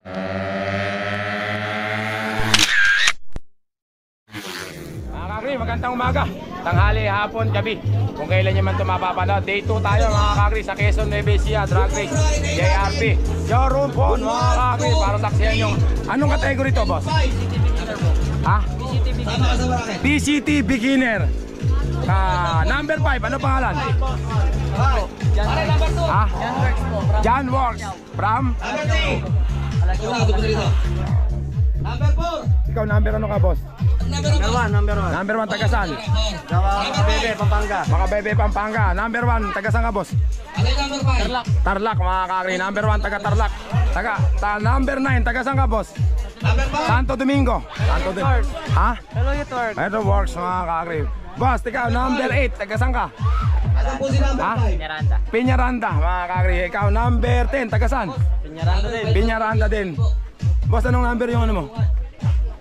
Mga kakri, magandang umaga. Tanghali, hapon, gabi. Kung kailan nyo man ito mapapanood. Day 2 tayo mga kakri sa Quezon, Nueva Ecija, Drag Race, JRP. Showroom po mga kakri para saksiyan yung... Anong category to, boss? Ha? PCT Beginner. Number 5, ano pangalan? Ha? John Works. From? Number 4. Ikaw number ano ka, boss? Number 1. Number 1, tagasan? Makabebe, Pampanga. Makabebe, Pampanga. Number 1, tagasan ka, boss? Number 5. Tarlac, mga kakri. Number 1, taga Tarlac. Number 9, tagasan ka, boss? Number 5. Santo Domingo. Santo Domingo. Ha? Hello, Network. Ito works, mga kakri. Boss, ikaw, number 8, tagasan ka? Asan po si number Ha? 5? Piñaranda, mga kakri. Ikaw, number 10, tagasan? Pinyaranda din. Piñaranda din. Boss, anong number yung ano mo?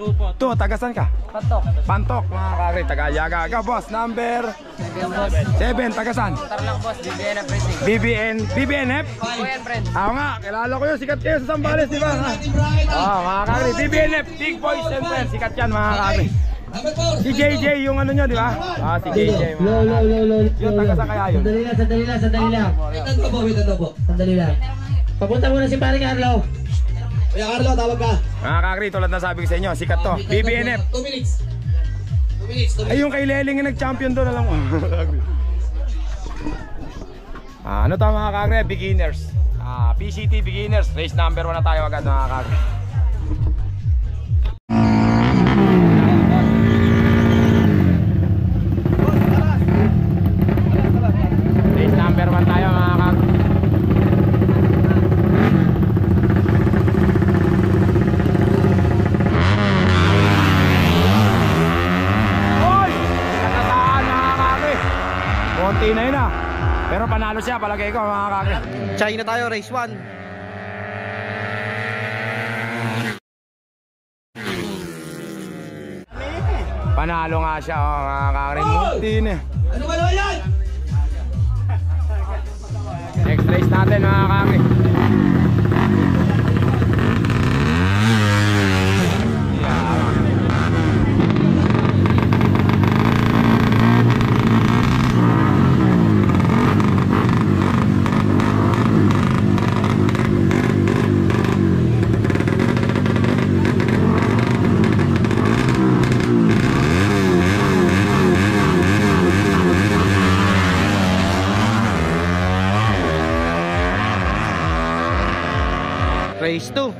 2 po. 2, tagasan ka? Patok. Pantok, mga kakri. Tagayaga. Ikaw, boss, number 7, tagasan? Tarlac boss, BBN na printing. BBNF? Kuyan friend. Ako nga, kilala ko yun, sikat kayo sa Zambales, di ba? Mga kakri, BBNF, Big Boys and Friends, sikat yan mga kakri. Si JJ yung ano nyo, di ba? Si JJ mga kakri. Yun, tagasan kaya yun? Sandali lang. Sandali lang. Papunta muna si Pare Carlo. Kuya Carlo, tawag ka. Mga kakri, tulad na sabi ko sa inyo, sikat to, BBNF. 2 minutes. 2 minutes. Ay, yung kay Leling yung nag-champion doon, alam mo. Ano to mga kakri? Beginners. PCT Beginners. Race number 1 na tayo agad mga kakri. Race number 1 tayo mga kakri. Oy! Nakataan mga kakri. Konti na yun ah. Pero panalo siya, palagay ko mga kakri. China tayo, race 1. Panalo nga siya, mga kakri. Munti na. Ano ba naman yan? Next race natin mga kakri. Race 2.